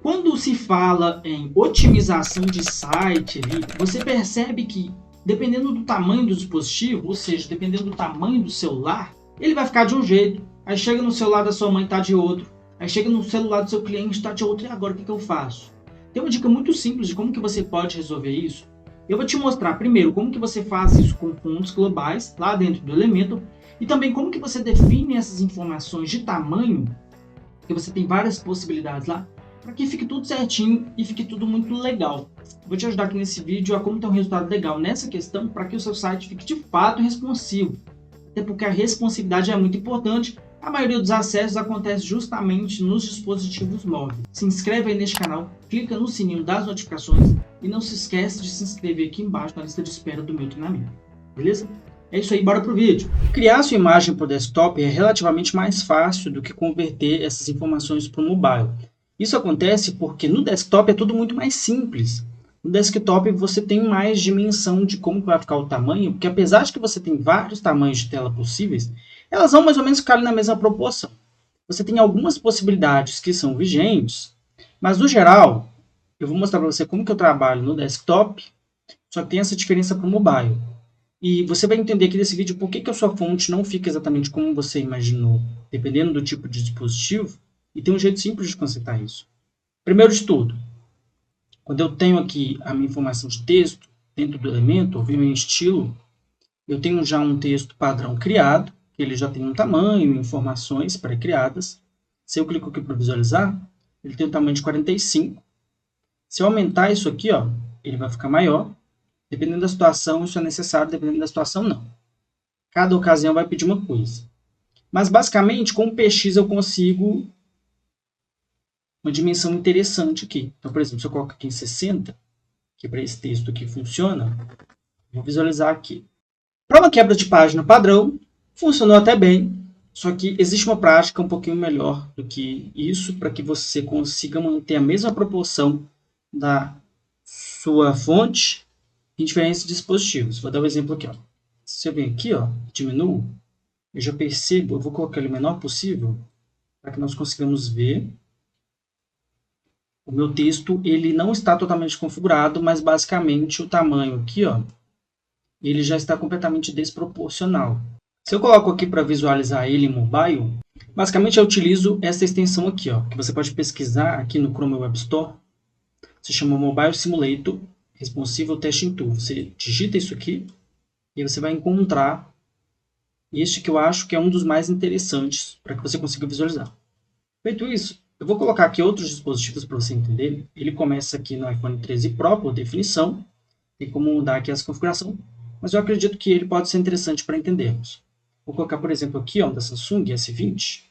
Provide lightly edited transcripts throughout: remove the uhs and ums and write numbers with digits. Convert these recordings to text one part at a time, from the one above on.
Quando se fala em otimização de site ali, você percebe que dependendo do tamanho do dispositivo, ou seja, dependendo do tamanho do celular, ele vai ficar de um jeito, aí chega no celular da sua mãe está de outro, aí chega no celular do seu cliente está de outro, e agora o que eu faço? Tem uma dica muito simples de como que você pode resolver isso. Eu vou te mostrar primeiro como que você faz isso com fontes globais, lá dentro do Elementor, e também como que você define essas informações de tamanho, porque você tem várias possibilidades lá, para que fique tudo certinho e fique tudo muito legal. Vou te ajudar aqui nesse vídeo a como ter um resultado legal nessa questão para que o seu site fique de fato responsivo. Até porque a responsividade é muito importante, a maioria dos acessos acontece justamente nos dispositivos móveis. Se inscreve aí neste canal, clica no sininho das notificações e não se esquece de se inscrever aqui embaixo na lista de espera do meu treinamento. Beleza? É isso aí, bora pro vídeo. Criar sua imagem para o desktop é relativamente mais fácil do que converter essas informações para o mobile. Isso acontece porque no desktop é tudo muito mais simples. No desktop você tem mais dimensão de como vai ficar o tamanho, porque apesar de que você tem vários tamanhos de tela possíveis, elas vão mais ou menos ficar ali na mesma proporção. Você tem algumas possibilidades que são vigentes, mas no geral, eu vou mostrar para você como que eu trabalho no desktop, só que tem essa diferença para o mobile. E você vai entender aqui nesse vídeo por que a sua fonte não fica exatamente como você imaginou, dependendo do tipo de dispositivo, e tem um jeito simples de consertar isso. Primeiro de tudo, quando eu tenho aqui a minha informação de texto dentro do Elementor, meu estilo, eu tenho já um texto padrão criado, que ele já tem um tamanho, informações pré-criadas. Se eu clico aqui para visualizar, ele tem um tamanho de 45. Se eu aumentar isso aqui, ó, ele vai ficar maior. Dependendo da situação, isso é necessário, dependendo da situação, não. Cada ocasião vai pedir uma coisa. Mas, basicamente, com o PX eu consigo uma dimensão interessante aqui. Então, por exemplo, se eu coloco aqui em 60, que para esse texto aqui funciona, vou visualizar aqui. Para uma quebra de página padrão, funcionou até bem, só que existe uma prática um pouquinho melhor do que isso, para que você consiga manter a mesma proporção da sua fonte em diferentes dispositivos. Vou dar um exemplo aqui. Ó. Se eu venho aqui, ó, diminuo, eu já percebo, eu vou colocar ele o menor possível, para que nós consigamos ver. O meu texto ele não está totalmente configurado, mas basicamente o tamanho aqui, ó, ele já está completamente desproporcional. Se eu coloco aqui para visualizar ele em mobile, basicamente eu utilizo essa extensão aqui, ó, que você pode pesquisar aqui no Chrome Web Store. Se chama Mobile Simulator Responsive Testing Tool. Você digita isso aqui e você vai encontrar este que eu acho que é um dos mais interessantes para que você consiga visualizar. Feito isso, eu vou colocar aqui outros dispositivos para você entender. Ele começa aqui no iPhone 13 Pro, por definição. Tem como mudar aqui essa configuração, mas eu acredito que ele pode ser interessante para entendermos. Vou colocar, por exemplo, aqui, ó, da Samsung S20.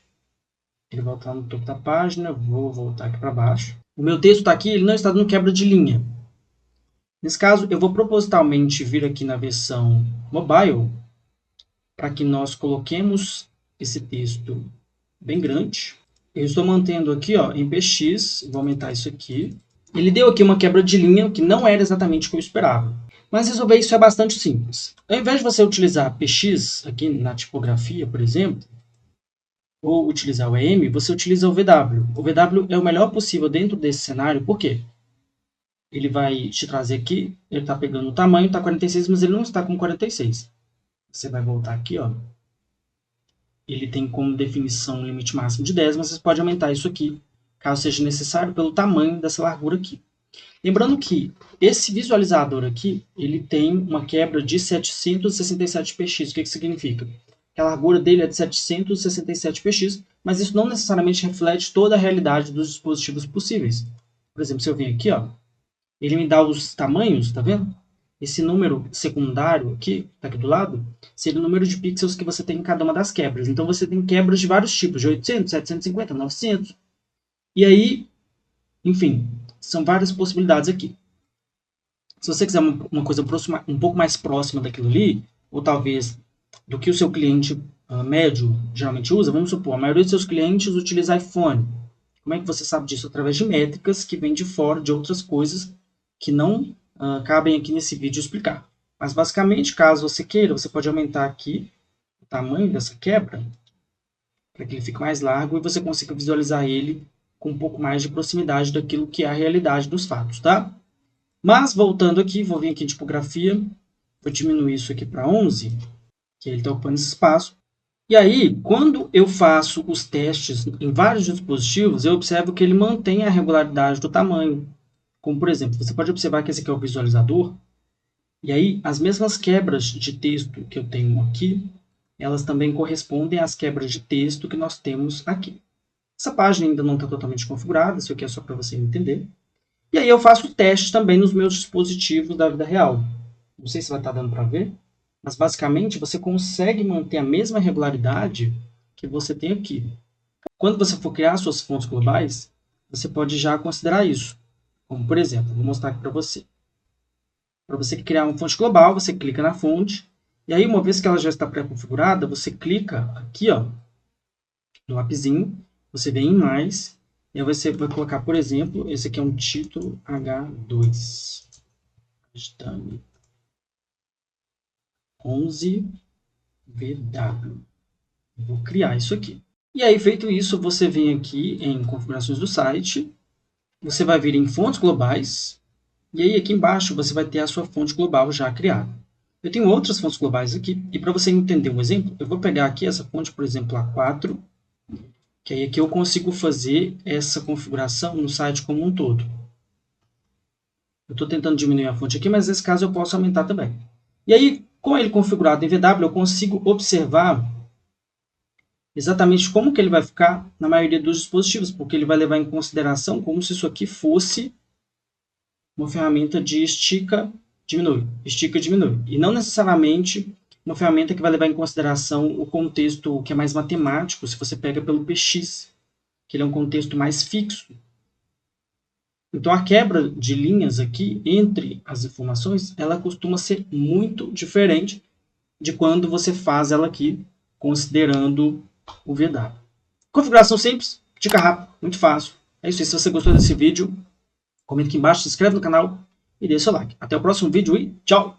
Ele volta lá no topo da página, vou voltar aqui para baixo. O meu texto está aqui, ele não está dando quebra de linha. Nesse caso, eu vou propositalmente vir aqui na versão mobile, para que nós coloquemos esse texto bem grande. Eu estou mantendo aqui, ó, em PX, vou aumentar isso aqui. Ele deu aqui uma quebra de linha, que não era exatamente o que eu esperava. Mas resolver isso é bastante simples. Ao invés de você utilizar PX aqui na tipografia, por exemplo, ou utilizar o EM, você utiliza o VW. O VW é o melhor possível dentro desse cenário, por quê? Ele vai te trazer aqui, ele está pegando o tamanho, está 46, mas ele não está com 46. Você vai voltar aqui, ó. Ele tem como definição um limite máximo de 10, mas você pode aumentar isso aqui, caso seja necessário, pelo tamanho dessa largura aqui. Lembrando que esse visualizador aqui, ele tem uma quebra de 767 px. O que significa? Que a largura dele é de 767 px, mas isso não necessariamente reflete toda a realidade dos dispositivos possíveis. Por exemplo, se eu vir aqui, ó, ele me dá os tamanhos, tá vendo? Esse número secundário aqui, tá aqui do lado, seria o número de pixels que você tem em cada uma das quebras. Então você tem quebras de vários tipos, de 800, 750, 900. E aí, enfim, são várias possibilidades aqui. Se você quiser uma coisa um pouco mais próxima daquilo ali, ou talvez do que o seu cliente médio geralmente usa, vamos supor, a maioria dos seus clientes utiliza iPhone. Como é que você sabe disso? Através de métricas que vêm de fora, de outras coisas que não cabem aqui nesse vídeo explicar. Mas basicamente, caso você queira, você pode aumentar aqui o tamanho dessa quebra, para que ele fique mais largo e você consiga visualizar ele com um pouco mais de proximidade daquilo que é a realidade dos fatos, tá? Mas, voltando aqui, vou vir aqui em tipografia, vou diminuir isso aqui para 11, que ele está ocupando esse espaço. E aí, quando eu faço os testes em vários dispositivos, eu observo que ele mantém a regularidade do tamanho. Como, por exemplo, você pode observar que esse aqui é o visualizador, e aí as mesmas quebras de texto que eu tenho aqui, elas também correspondem às quebras de texto que nós temos aqui. Essa página ainda não está totalmente configurada, isso aqui é só para você entender. E aí eu faço testes também nos meus dispositivos da vida real. Não sei se vai estar dando para ver, mas basicamente você consegue manter a mesma regularidade que você tem aqui. Quando você for criar suas fontes globais, você pode já considerar isso. Como, por exemplo, vou mostrar aqui para você. Para você criar uma fonte global, você clica na fonte, e aí uma vez que ela já está pré-configurada, você clica aqui, ó, no lapisinho, você vem em mais, e aí você vai colocar, por exemplo, esse aqui é um título H2. Estame 11 VW. Vou criar isso aqui. E aí, feito isso, você vem aqui em configurações do site, você vai vir em fontes globais, e aí aqui embaixo você vai ter a sua fonte global já criada. Eu tenho outras fontes globais aqui, e para você entender um exemplo, eu vou pegar aqui essa fonte, por exemplo, A4, que aí aqui eu consigo fazer essa configuração no site como um todo. Eu estou tentando diminuir a fonte aqui, mas nesse caso eu posso aumentar também. E aí, com ele configurado em VW, eu consigo observar exatamente como que ele vai ficar na maioria dos dispositivos, porque ele vai levar em consideração como se isso aqui fosse uma ferramenta de estica, diminui, e não necessariamente uma ferramenta que vai levar em consideração o contexto que é mais matemático, se você pega pelo PX, que ele é um contexto mais fixo. Então, a quebra de linhas aqui entre as informações, ela costuma ser muito diferente de quando você faz ela aqui, considerando o VW. Configuração simples, dica rápida, muito fácil. É isso aí. Se você gostou desse vídeo, comenta aqui embaixo, se inscreve no canal e deixa o seu like. Até o próximo vídeo e tchau!